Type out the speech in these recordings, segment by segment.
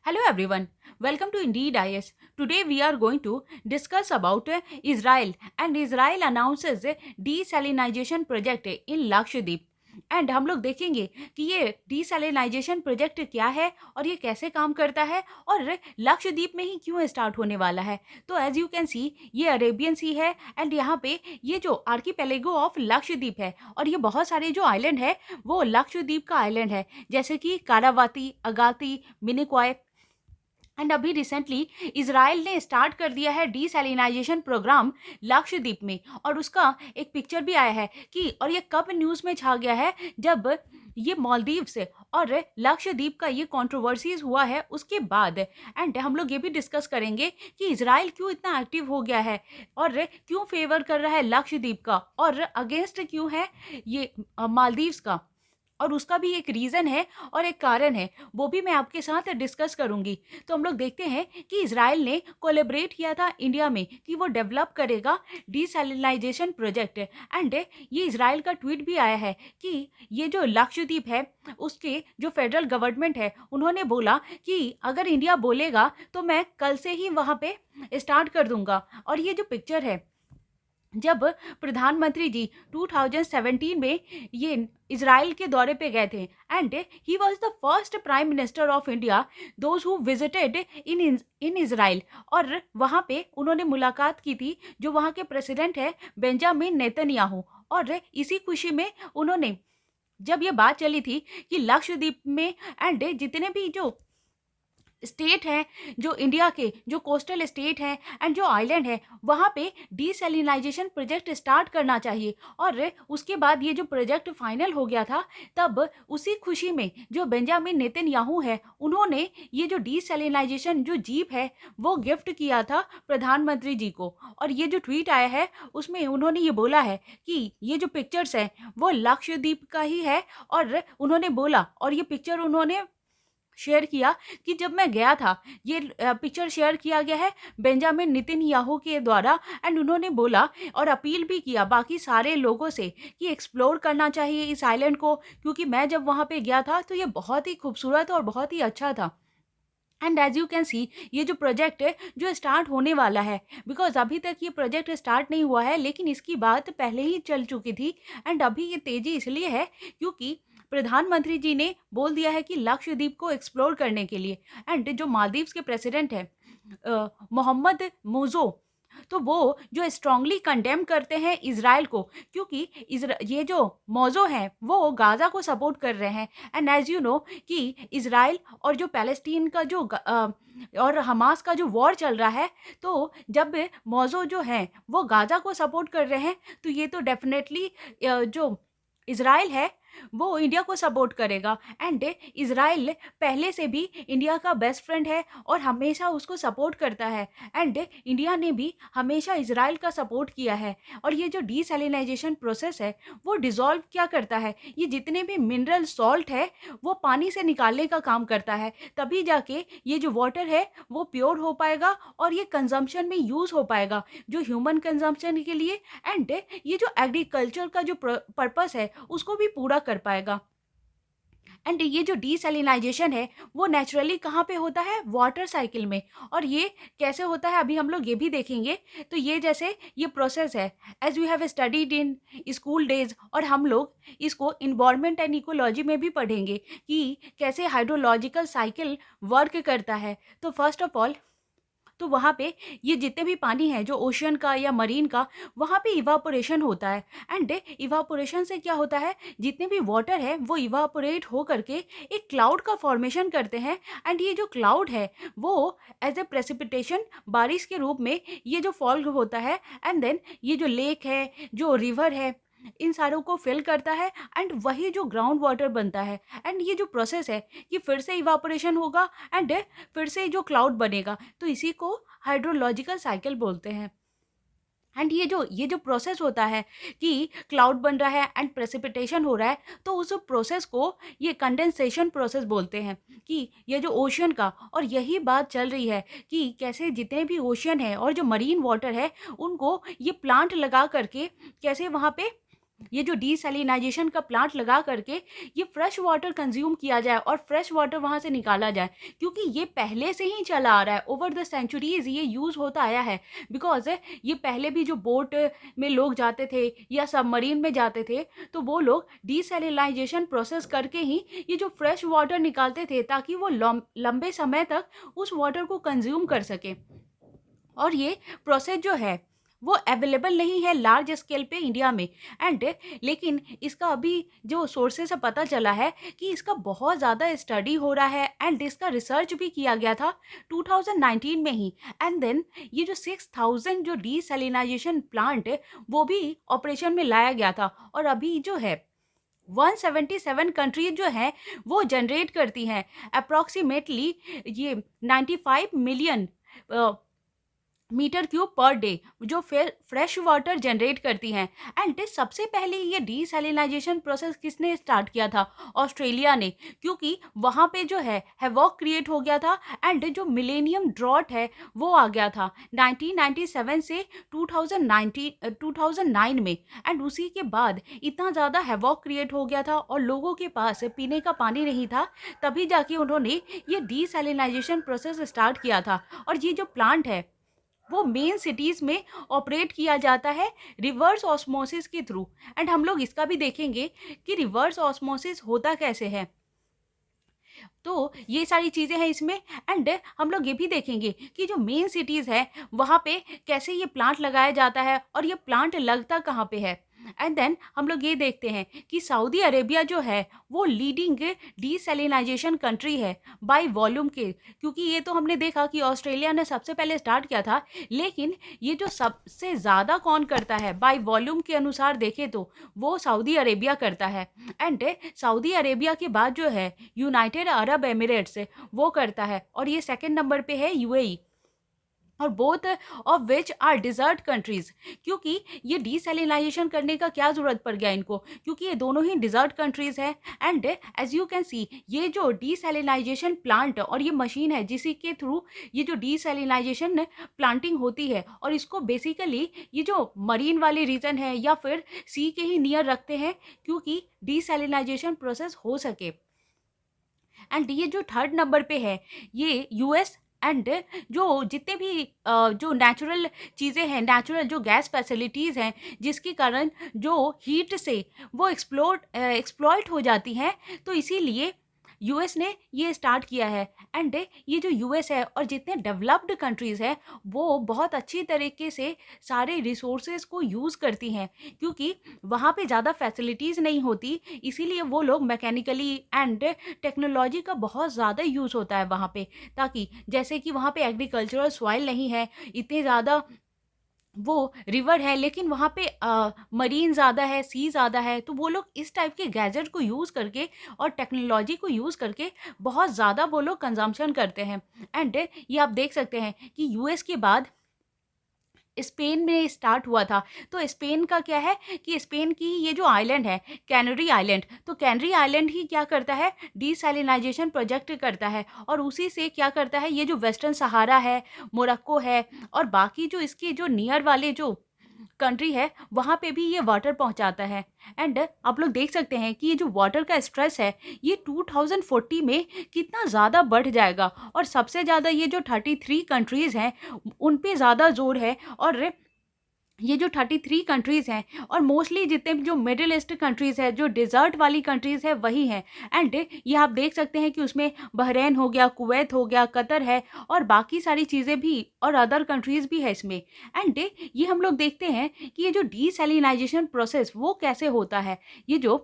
Hello everyone. Welcome to Indeed IS. Today we are going to discuss about Israel and Israel announces a desalinization project in Lakshadweep. And हम लोग देखेंगे कि ये desalinisation project क्या है और ये कैसे काम करता है और लक्षद्वीप में ही क्यों स्टार्ट होने वाला है। तो एज यू कैन सी ये अरेबियन सी है एंड यहाँ पे ये जो आर्कीपेलेगो ऑफ लक्षद्वीप है और ये बहुत सारे जो आइलैंड है वो लक्षद्वीप का आइलैंड है, जैसे कि कारावाती, अगाती, मिनिकॉय। एंड अभी रिसेंटली इसराइल ने स्टार्ट कर दिया है डीसैलिनाइजेशन प्रोग्राम लक्षद्वीप में और उसका एक पिक्चर भी आया है कि और ये कब न्यूज़ में छा गया है, जब ये मालदीव से और लक्षद्वीप का ये कंट्रोवर्सीज हुआ है उसके बाद। एंड हम लोग ये भी डिस्कस करेंगे कि इसराइल क्यों इतना एक्टिव हो गया है और क्यों फेवर कर रहा है लक्षद्वीप का और अगेंस्ट क्यों है ये मालदीव्स का, और उसका भी एक रीज़न है और एक कारण है, वो भी मैं आपके साथ डिस्कस करूंगी। तो हम लोग देखते हैं कि इसराइल ने कोलैबोरेट किया था इंडिया में कि वो डेवलप करेगा डीसैलिनाइजेशन प्रोजेक्ट। एंड ये इसराइल का ट्वीट भी आया है कि ये जो लक्षद्वीप है उसके जो फेडरल गवर्नमेंट है उन्होंने बोला कि अगर इंडिया बोलेगा तो मैं कल से ही वहाँ पे स्टार्ट कर दूंगा। और ये जो पिक्चर है, जब प्रधानमंत्री जी 2017 में ये इसराइल के दौरे पे गए थे and he was the first prime minister of India those who visited in Israel, और वहाँ पे उन्होंने मुलाकात की थी जो वहाँ के प्रेसिडेंट है बेंजामिन नेतन्याहू। और इसी खुशी में उन्होंने, जब ये बात चली थी कि लक्षद्वीप में एंड जितने भी जो स्टेट हैं, जो इंडिया के जो कोस्टल स्टेट हैं एंड जो आइलैंड है, वहाँ पे डीसैलिनाइजेशन प्रोजेक्ट स्टार्ट करना चाहिए। और उसके बाद ये जो प्रोजेक्ट फाइनल हो गया था, तब उसी खुशी में जो बेंजामिन नेतन्याहू है उन्होंने ये जो डीसैलिनाइजेशन जो जीप है वो गिफ्ट किया था प्रधानमंत्री जी को। और ये जो ट्वीट आया है उसमें उन्होंने ये बोला है कि ये जो पिक्चर्स हैं वो लक्षद्वीप का ही है, और उन्होंने बोला और ये पिक्चर उन्होंने शेयर किया कि जब मैं गया था, ये पिक्चर शेयर किया गया है बेंजामिन नेतन्याहू के द्वारा। एंड उन्होंने बोला और अपील भी किया बाकी सारे लोगों से कि एक्सप्लोर करना चाहिए इस आइलैंड को, क्योंकि मैं जब वहाँ पे गया था तो ये बहुत ही खूबसूरत और बहुत ही अच्छा था। And as you can see ये जो प्रोजेक्ट है जो स्टार्ट होने वाला है, बिकॉज अभी तक ये प्रोजेक्ट स्टार्ट नहीं हुआ है लेकिन इसकी बात पहले ही चल चुकी थी। एंड अभी ये तेज़ी इसलिए है क्योंकि प्रधानमंत्री जी ने बोल दिया है कि लक्षद्वीप को एक्सप्लोर करने के लिए। एंड जो मालदीव्स के प्रेसिडेंट है मोहम्मद मोजो, तो वो जो स्ट्रांगली कंडेम करते हैं इसराइल को, क्योंकि ये जो मौजो हैं वो गाज़ा को सपोर्ट कर रहे हैं। एंड एज यू नो कि इसराइल और जो पैलेस्टीन का जो और हमास का जो वॉर चल रहा है, तो जब मौजो जो हैं वो गाज़ा को सपोर्ट कर रहे हैं तो ये तो डेफिनेटली जो इसराइल है वो इंडिया को सपोर्ट करेगा। एंड इसराइल पहले से भी इंडिया का बेस्ट फ्रेंड है और हमेशा उसको सपोर्ट करता है। एंड इंडिया ने भी हमेशा इसराइल का सपोर्ट किया है। और ये जो डीसैलिनाइजेशन प्रोसेस है वो डिज़ोल्व क्या करता है, ये जितने भी मिनरल सॉल्ट है वो पानी से निकालने का काम करता है, तभी जाके ये जो वाटर है वो प्योर हो पाएगा और ये कंजम्पशन में यूज़ हो पाएगा, जो ह्यूमन कंजम्पशन के लिए। एंड ये जो एग्रीकल्चर का जो पर्पस है उसको भी पूरा कर पाएगा। एंड ये जो डीसैलिनाइजेशन है वो नेचुरली कहाँ पे होता है, वाटर साइकिल में। और ये कैसे होता है अभी हम लोग ये भी देखेंगे। तो ये जैसे ये प्रोसेस है as we have studied in school days, और हम लोग इसको इन्वायरमेंट एंड इकोलॉजी में भी पढ़ेंगे कि कैसे हाइड्रोलॉजिकल साइकिल वर्क करता है। तो फर्स्ट ऑफ ऑल तो वहाँ पे ये जितने भी पानी है जो ओशियन का या मरीन का, वहाँ पे इवापोरेशन होता है। एंड इवापोरेशन से क्या होता है, जितने भी वाटर है वो इवापोरेट हो करके एक क्लाउड का फॉर्मेशन करते हैं। एंड ये जो क्लाउड है वो एज ए प्रेसिपिटेशन बारिश के रूप में ये जो फॉल होता है, एंड देन ये जो लेक है, जो रिवर है, इन सारों को फिल करता है एंड वही जो ग्राउंड वाटर बनता है। एंड ये जो प्रोसेस है कि फिर से इवापोरेशन होगा एंड फिर से जो क्लाउड बनेगा, तो इसी को हाइड्रोलॉजिकल साइकिल बोलते हैं। एंड ये जो प्रोसेस होता है कि क्लाउड बन रहा है एंड प्रेसिपिटेशन हो रहा है, तो उस प्रोसेस को ये कंडेंसेशन प्रोसेस बोलते हैं कि ये जो ओशियन का, और यही बात चल रही है कि कैसे जितने भी ओशियन है और जो मरीन वाटर है उनको ये प्लांट लगा करके कैसे वहाँ पे ये जो डीसैलिनाइजेशन का प्लांट लगा करके ये फ्रेश वाटर कंज्यूम किया जाए और फ्रेश वाटर वहाँ से निकाला जाए, क्योंकि ये पहले से ही चला आ रहा है, ओवर द सेंचुरीज ये यूज़ होता आया है। बिकॉज ये पहले भी जो बोट में लोग जाते थे या सबमरीन में जाते थे, तो वो लोग डीसैलिनाइजेशन प्रोसेस करके ही ये जो फ्रेश वाटर निकालते थे, ताकि वो लंबे समय तक उस वाटर को कंज्यूम कर सके। और ये प्रोसेस जो है वो अवेलेबल नहीं है लार्ज स्केल पे इंडिया में। एंड लेकिन इसका अभी जो सोर्सेस से पता चला है कि इसका बहुत ज़्यादा स्टडी हो रहा है एंड इसका रिसर्च भी किया गया था 2019 में ही। एंड देन ये जो 6000 जो डीसैलिनाइजेशन प्लांट वो भी ऑपरेशन में लाया गया था, और अभी जो है 177 कंट्रीज जो हैं वो जनरेट करती हैं अप्रॉक्सीमेटली ये 95 million metre cube per day जो फ्रेश वाटर जनरेट करती हैं। एंड सबसे पहले ये डीसैलिनाइजेशन प्रोसेस किसने स्टार्ट किया था? ऑस्ट्रेलिया ने, क्योंकि वहाँ पे जो है हैवॉक क्रिएट हो गया था एंड जो मिलेनियम ड्रॉट है वो आ गया था 1997 से 2009 में। एंड उसी के बाद इतना ज़्यादा हैवॉक क्रिएट हो गया था और लोगों के पास पीने का पानी नहीं था, तभी जाके उन्होंने ये डीसैलिनाइजेशन प्रोसेस स्टार्ट किया था। और ये जो प्लांट है वो मेन सिटीज़ में ऑपरेट किया जाता है रिवर्स ऑस्मोसिस के थ्रू। एंड हम लोग इसका भी देखेंगे कि रिवर्स ऑस्मोसिस होता कैसे है। तो ये सारी चीज़ें हैं इसमें। एंड हम लोग ये भी देखेंगे कि जो मेन सिटीज़ है वहाँ पे कैसे ये प्लांट लगाया जाता है और ये प्लांट लगता कहाँ पे है। एंड देन हम लोग ये देखते हैं कि सऊदी अरेबिया जो है वो लीडिंग डीसैलिनाइजेशन कंट्री है बाय वॉल्यूम के, क्योंकि ये तो हमने देखा कि ऑस्ट्रेलिया ने सबसे पहले स्टार्ट किया था, लेकिन ये जो सबसे ज़्यादा कौन करता है बाय वॉल्यूम के अनुसार देखें तो वो सऊदी अरेबिया करता है। एंड सऊदी अरेबिया के बाद जो है यूनाइटेड अरब एमिरेट्स वो करता है, और ये सेकंड नंबर पे है यूएई, और both of which are desert countries. क्योंकि ये डीसैलिनाइजेशन करने का क्या ज़रूरत पड़ गया इनको, क्योंकि ये दोनों ही डिजर्ट कंट्रीज है। And as you can see ये जो डीसैलिनाइजेशन प्लांट और ये मशीन है जिसी के थ्रू ये जो डीसैलिनाइजेशन प्लांटिंग होती है, और इसको बेसिकली ये जो मरीन वाले रीजन है या फिर सी के ही नियर रखते हैं, क्योंकि डीसैलिनाइजेशन प्रोसेस हो सके। एंड ये जो थर्ड नंबर पे है ये यूएस। एंड जो जितने भी जो नेचुरल चीज़ें हैं, नेचुरल जो गैस फैसिलिटीज़ हैं जिसके कारण जो हीट से वो एक्सप्लॉइट हो जाती हैं, तो इसीलिए यूएस ने ये स्टार्ट किया है। एंड ये जो यूएस है और जितने डेवलप्ड कंट्रीज़ हैं वो बहुत अच्छी तरीके से सारे रिसोर्सेज को यूज़ करती हैं, क्योंकि वहाँ पे ज़्यादा फैसिलिटीज़ नहीं होती, इसीलिए वो लोग मैकेनिकली एंड टेक्नोलॉजी का बहुत ज़्यादा यूज़ होता है वहाँ पे, ताकि जैसे कि वहाँ पे एग्रीकल्चरल सॉइल नहीं है, इतने ज़्यादा वो रिवर है, लेकिन वहाँ पे मरीन ज़्यादा है, सी ज़्यादा है, तो वो लोग इस टाइप के गैजेट को यूज़ करके और टेक्नोलॉजी को यूज़ करके बहुत ज़्यादा वो लोग कंजम्पशन करते हैं। एंड ये आप देख सकते हैं कि यूएस के बाद स्पेन में स्टार्ट हुआ था। तो स्पेन का क्या है कि स्पेन की ये जो आइलैंड है कैनरी आइलैंड, तो कैनरी आइलैंड ही क्या करता है डीसैलिनाइजेशन प्रोजेक्ट करता है, और उसी से क्या करता है ये जो वेस्टर्न सहारा है, मोरक्को है और बाकी जो इसके जो नियर वाले जो कंट्री है वहाँ पे भी ये वाटर पहुँचाता है। एंड आप लोग देख सकते हैं कि ये जो वाटर का स्ट्रेस है ये 2040 में कितना ज़्यादा बढ़ जाएगा, और सबसे ज़्यादा ये जो 33 कंट्रीज़ हैं उन पे ज़्यादा जोर है। और ये जो 33 कंट्रीज़ हैं और मोस्टली जितने भी जो मिडिल ईस्ट कंट्रीज़ है, जो डिज़र्ट वाली कंट्रीज़ है वही हैं। एंड ये आप देख सकते हैं कि उसमें बहरीन हो गया, कुवैत हो गया, कतर है और बाकी सारी चीज़ें भी और अदर कंट्रीज़ भी है इसमें। एंड ये हम लोग देखते हैं कि ये जो डीसैलिनाइजेशन प्रोसेस वो कैसे होता है। ये जो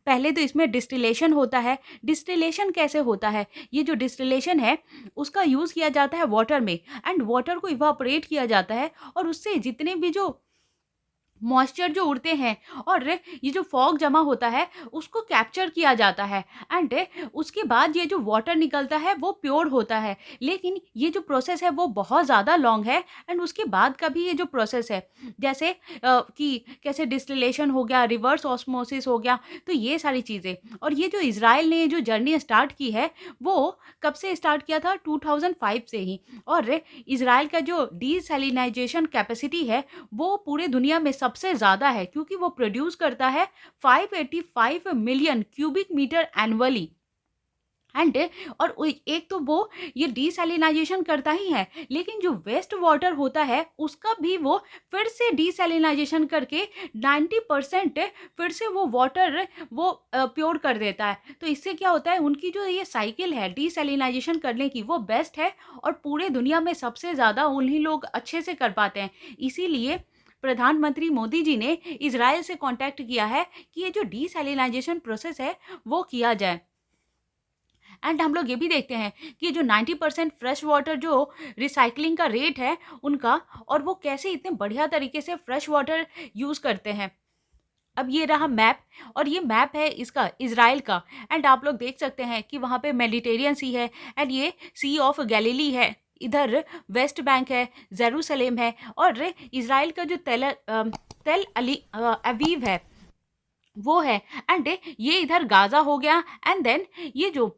पहले तो इसमें डिस्टिलेशन होता है। डिस्टिलेशन कैसे होता है? ये जो डिस्टिलेशन है उसका यूज़ किया जाता है वाटर में, एंड वाटर को इवापोरेट किया जाता है और उससे जितने भी जो मॉइस्चर जो उड़ते हैं और ये जो फॉग जमा होता है उसको कैप्चर किया जाता है। एंड उसके बाद ये जो वाटर निकलता है वो प्योर होता है। लेकिन ये जो प्रोसेस है वो बहुत ज़्यादा लॉन्ग है। एंड उसके बाद का भी ये जो प्रोसेस है जैसे कि कैसे डिस्टिलेशन हो गया, रिवर्स ऑस्मोसिस हो गया, तो ये सारी चीज़ें। और ये जो इज़राइल ने जो जर्नी स्टार्ट की है वो कब से स्टार्ट किया था? 2005 से ही। और इज़राइल का जो डीसैलिनाइजेशन कैपेसिटी है वो पूरे दुनिया में सबसे सबसे ज़्यादा है क्योंकि वो प्रोड्यूस करता है 585 million cubic metre annually. And और एक तो वो ये डिसैलिनाइजेशन करता ही है, लेकिन जो वेस्ट वाटर होता है उसका भी वो फिर से डिसैलिनाइजेशन करके 90% फिर से वो वाटर वो प्योर कर देता है। तो इससे क्या होता है, उनकी जो ये साइकिल है डिसैलिनाइजेशन करने की वो बेस्ट है, और पूरे दुनिया में सबसे ज़्यादा उन्हीं लोग अच्छे से कर पाते हैं। इसीलिए प्रधानमंत्री मोदी जी ने इजराइल से कांटेक्ट किया है कि ये जो डिसैलिनाइजेशन प्रोसेस है वो किया जाए। एंड हम लोग ये भी देखते हैं कि जो 90% फ्रेश वाटर जो रिसाइकलिंग का रेट है उनका, और वो कैसे इतने बढ़िया तरीके से फ्रेश वाटर यूज़ करते हैं। अब ये रहा मैप, और ये मैप है इसका इजराइल का। एंड आप लोग देख सकते हैं कि वहाँ पे मेडिटेरियन सी है, एंड ये सी ऑफ गैलीली है, इधर वेस्ट बैंक है, जेरूसलेम है, और इजराइल का जो तेल अवीव है वो है। एंड ये इधर गाजा हो गया, एंड देन ये जो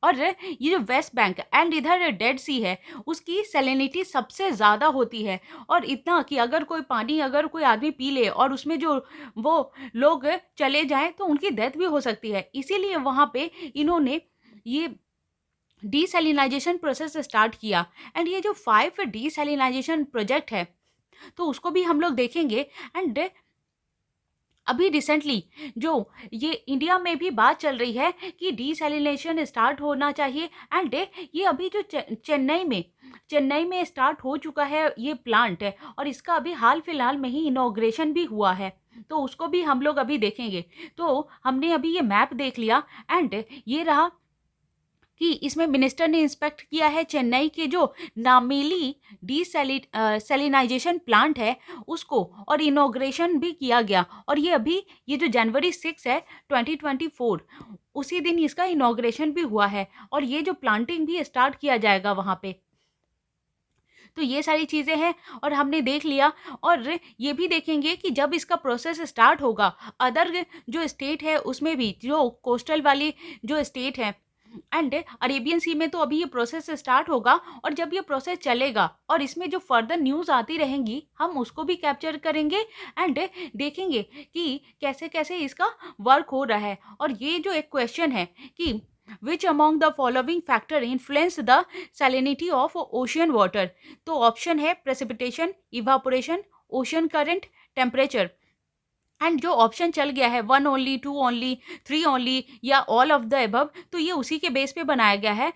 और ये जो वेस्ट बैंक एंड इधर डेड सी है उसकी सैलिनिटी सबसे ज़्यादा होती है, और इतना कि अगर कोई पानी अगर कोई आदमी पी ले और उसमें जो वो लोग चले जाएं तो उनकी डेथ भी हो सकती है। इसीलिए वहाँ पे इन्होंने ये डिसैलिनाइजेशन प्रोसेस स्टार्ट किया। एंड ये जो 5 डिसैलिनाइजेशन प्रोजेक्ट है तो उसको भी हम लोग देखेंगे। एंड अभी रिसेंटली जो ये इंडिया में भी बात चल रही है कि डिसैलिनेशन स्टार्ट होना चाहिए। एंड ये अभी जो चेन्नई में स्टार्ट हो चुका है ये प्लांट है, और इसका अभी हाल फिलहाल में ही इनॉग्रेशन भी हुआ है, तो उसको भी हम लोग अभी देखेंगे। तो हमने अभी ये मैप देख लिया, एंड ये रहा कि इसमें मिनिस्टर ने इंस्पेक्ट किया है चेन्नई के जो नामेली डिसैलिनाइजेशन प्लांट है उसको, और इनॉग्रेशन भी किया गया। और ये अभी ये जो जनवरी 6 है 2024 उसी दिन इसका इनॉग्रेशन भी हुआ है, और ये जो प्लांटिंग भी स्टार्ट किया जाएगा वहाँ पे। तो ये सारी चीज़ें हैं और हमने देख लिया, और ये भी देखेंगे कि जब इसका प्रोसेस स्टार्ट होगा अदर जो स्टेट है उसमें भी, जो कोस्टल वाली जो स्टेट है एंड अरेबियन सी में, तो अभी ये प्रोसेस स्टार्ट होगा। और जब ये प्रोसेस चलेगा और इसमें जो फर्दर न्यूज़ आती रहेंगी हम उसको भी कैप्चर करेंगे, एंड देखेंगे कि कैसे कैसे इसका वर्क हो रहा है। और ये जो एक क्वेश्चन है कि which among the following factor influence the salinity of ocean water, तो ऑप्शन है precipitation, evaporation, ocean current, temperature. And जो ऑप्शन चल गया है 1 ओनली, 2 ओनली, 3 ओनली या ऑल ऑफ द एबव, तो ये उसी के बेस पे बनाया गया है।